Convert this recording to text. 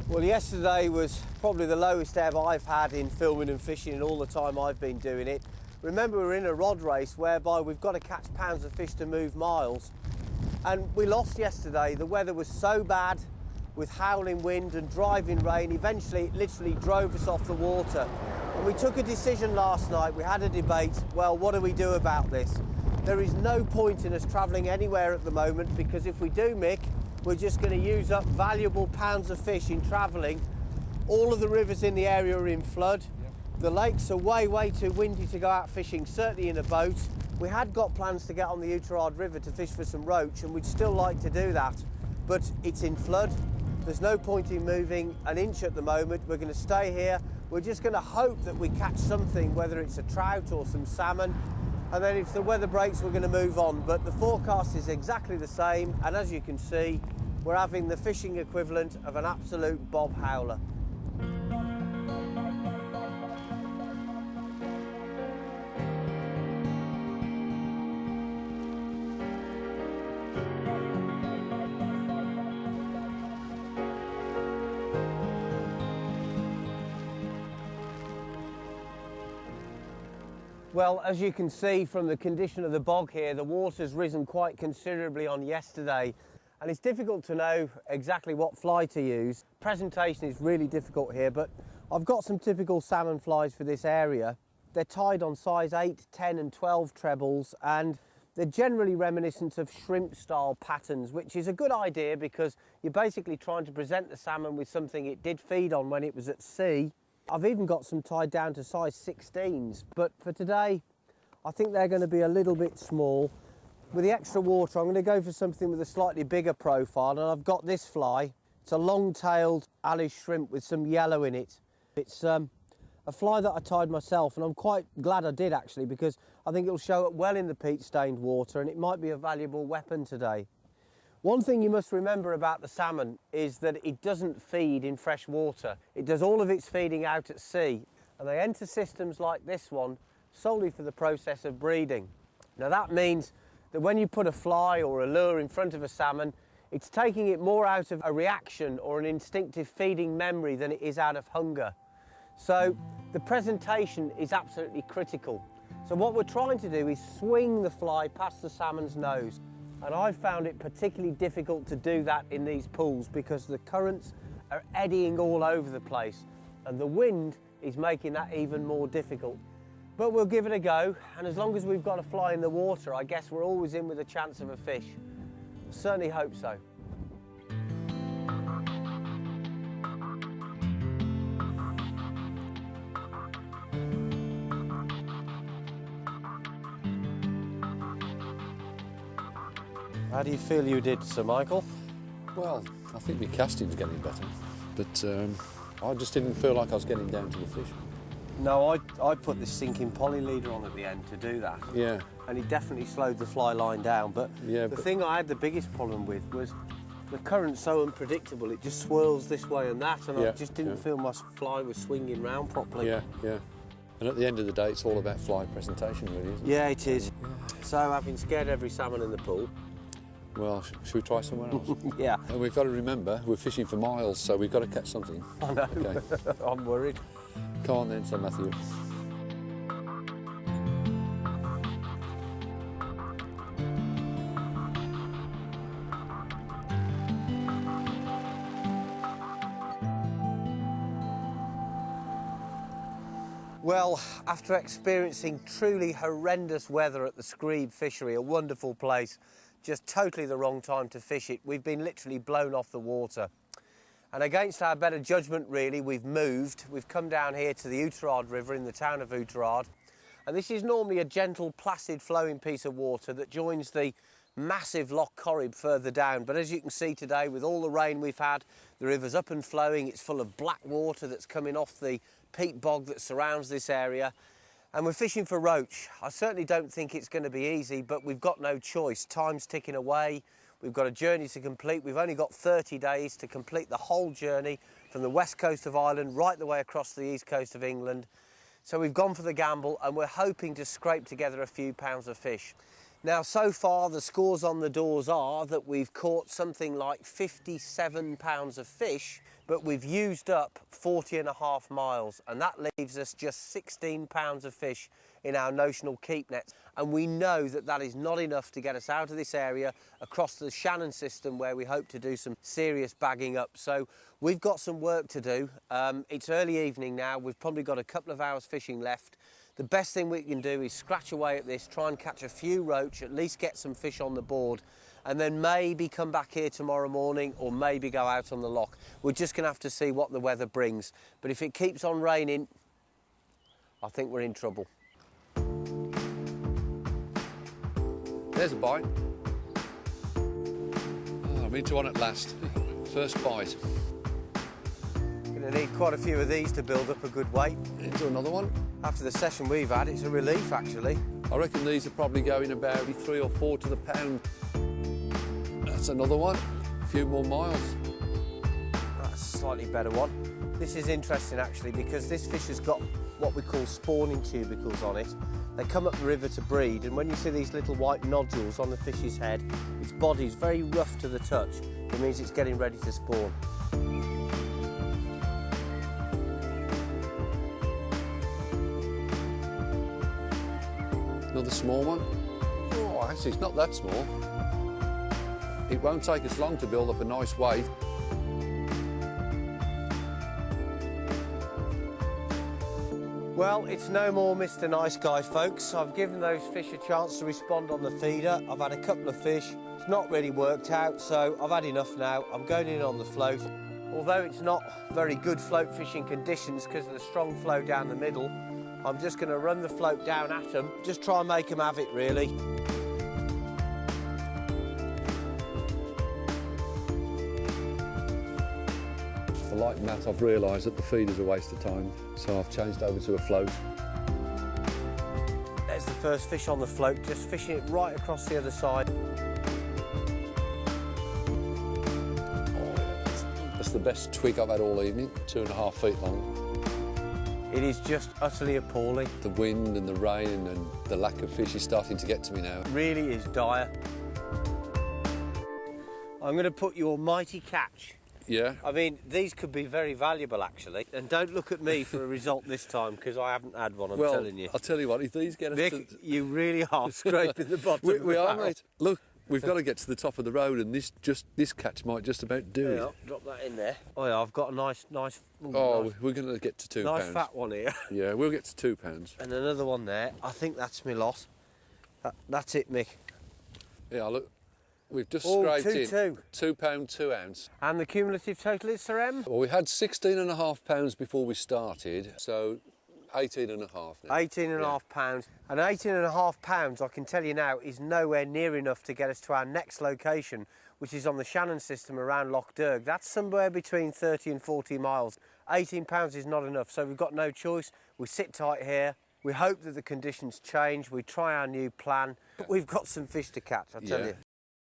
Well, yesterday was probably the lowest ebb I've had in filming and fishing in all the time I've been doing it. Remember, we're in a rod race whereby we've got to catch pounds of fish to move miles. And we lost yesterday. The weather was so bad with howling wind and driving rain. Eventually, it literally drove us off the water. And we took a decision last night. We had a debate. Well, what do we do about this? There is no point in us travelling anywhere at the moment, because if we do, Mick, we're just going to use up valuable pounds of fish in travelling. All of the rivers in the area are in flood. Yep. The lakes are way too windy to go out fishing, certainly in a boat. We had got plans to get on the Oughterard River to fish for some roach, and we'd still like to do that, but it's in flood. There's no point in moving an inch at the moment. We're going to stay here. We're just going to hope that we catch something, whether it's a trout or some salmon, and then if the weather breaks, we're going to move on. But the forecast is exactly the same, and as you can see, we're having the fishing equivalent of an absolute bob howler. Well, as you can see from the condition of the bog here, the water's risen quite considerably on yesterday, and it's difficult to know exactly what fly to use. Presentation is really difficult here, but I've got some typical salmon flies for this area. They're tied on size 8, 10 and 12 trebles, and they're generally reminiscent of shrimp-style patterns, which is a good idea because you're basically trying to present the salmon with something it did feed on when it was at sea. I've even got some tied down to size 16s, but for today, I think they're going to be a little bit small. With the extra water, I'm going to go for something with a slightly bigger profile, and I've got this fly. It's a long-tailed Alice shrimp with some yellow in it. It's a fly that I tied myself, and I'm quite glad I did actually, because I think it'll show up well in the peat-stained water, and it might be a valuable weapon today. One thing you must remember about the salmon is that it doesn't feed in fresh water. It does all of its feeding out at sea, and they enter systems like this one solely for the process of breeding. Now that means that when you put a fly or a lure in front of a salmon, it's taking it more out of a reaction or an instinctive feeding memory than it is out of hunger. So the presentation is absolutely critical. So what we're trying to do is swing the fly past the salmon's nose. And I've found it particularly difficult to do that in these pools because the currents are eddying all over the place and the wind is making that even more difficult. But we'll give it a go, and as long as we've got a fly in the water, I guess we're always in with a chance of a fish. I certainly hope so. How do you feel you did, Sir Michael? Well, I think my casting's getting better, but I just didn't feel like I was getting down to the fish. No, I put this sinking poly leader on at the end to do that. Yeah. And it definitely slowed the fly line down, but yeah, the thing I had the biggest problem with was the current's so unpredictable. It just swirls this way and that, and I just didn't feel my fly was swinging round properly. Yeah. And at the end of the day, it's all about fly presentation, really, isn't it? Yeah, it is. So, having scared every salmon in the pool, well, should we try somewhere else? Yeah. And we've got to remember, we're fishing for miles, so we've got to catch something. I know. Okay. I'm worried. Come on then, Sir Matthew. Well, after experiencing truly horrendous weather at the Screeb fishery, a wonderful place, just totally the wrong time to fish it, we've been literally blown off the water. And against our better judgment, really, we've moved. We've come down here to the Oughterard River in the town of Oughterard. And this is normally a gentle, placid, flowing piece of water that joins the massive Loch Corrib further down. But as you can see today, with all the rain we've had, the river's up and flowing. It's full of black water that's coming off the peat bog that surrounds this area. And we're fishing for roach. I certainly don't think it's going to be easy, but we've got no choice. Time's ticking away. We've got a journey to complete. We've only got 30 days to complete the whole journey from the west coast of Ireland right the way across the east coast of England. So we've gone for the gamble and we're hoping to scrape together a few pounds of fish. Now, so far, the scores on the doors are that we've caught something like 57 pounds of fish, but we've used up 40.5 miles, and that leaves us just 16 pounds of fish in our notional keep nets. And we know that that is not enough to get us out of this area across the Shannon system, where we hope to do some serious bagging up. So we've got some work to do. It's early evening now. We've probably got a couple of hours fishing left. The best thing we can do is scratch away at this, try and catch a few roach, at least get some fish on the board, and then maybe come back here tomorrow morning or maybe go out on the loch. We're just going to have to see what the weather brings. But if it keeps on raining, I think we're in trouble. There's a bite. Oh, I'm into one at last. First bite. Going to need quite a few of these to build up a good weight. Into another one. After the session we've had, it's a relief actually. I reckon these are probably going about 3 or 4 to the pound. That's another one. A few more miles. That's a slightly better one. This is interesting actually, because this fish has got what we call spawning tubercles on it. They come up the river to breed, and when you see these little white nodules on the fish's head, its body's very rough to the touch. It means it's getting ready to spawn. Another small one. Oh, actually, it's not that small. It won't take us long to build up a nice weight. Well, it's no more Mr. Nice Guy, folks. I've given those fish a chance to respond on the feeder. I've had a couple of fish. It's not really worked out, so I've had enough now. I'm going in on the float. Although it's not very good float fishing conditions because of the strong flow down the middle, I'm just going to run the float down at them, just try and make them have it, really. Like Matt, I've realised that the feeder's a waste of time, so I've changed over to a float. There's the first fish on the float, just fishing it right across the other side. That's the best twig I've had all evening, 2.5 feet long. It is just utterly appalling. The wind and the rain and the lack of fish is starting to get to me now. It really is dire. I'm going to put your mighty catch. Yeah? I mean, these could be very valuable, actually. And don't look at me for a result this time, because I haven't had one, I'm telling you. I'll tell you what, if these get us Nick, you really are scraping the bottom of the we are, barrel. mate. Look, we've got to get to the top of the road, and this catch might just about do it. Yeah, drop that in there. Oh, yeah, I've got a nice... Oh, nice, we're going to get to £2. nice fat one here. Yeah, we'll get to £2. And another one there. I think that's my lot. That's it, Mick. Yeah, look. We've just Oh, scraped in £2. £2, 2 ounce. And the cumulative total is, Sir M? Well, we had 16.5 pounds before we started, so 18.5 now. 18.5 pounds. And 18.5 pounds, I can tell you now, is nowhere near enough to get us to our next location, which is on the Shannon system around Loch Derg. That's somewhere between 30 and 40 miles. 18 pounds is not enough, so we've got no choice. We sit tight here. We hope that the conditions change. We try our new plan. But we've got some fish to catch, I tell you.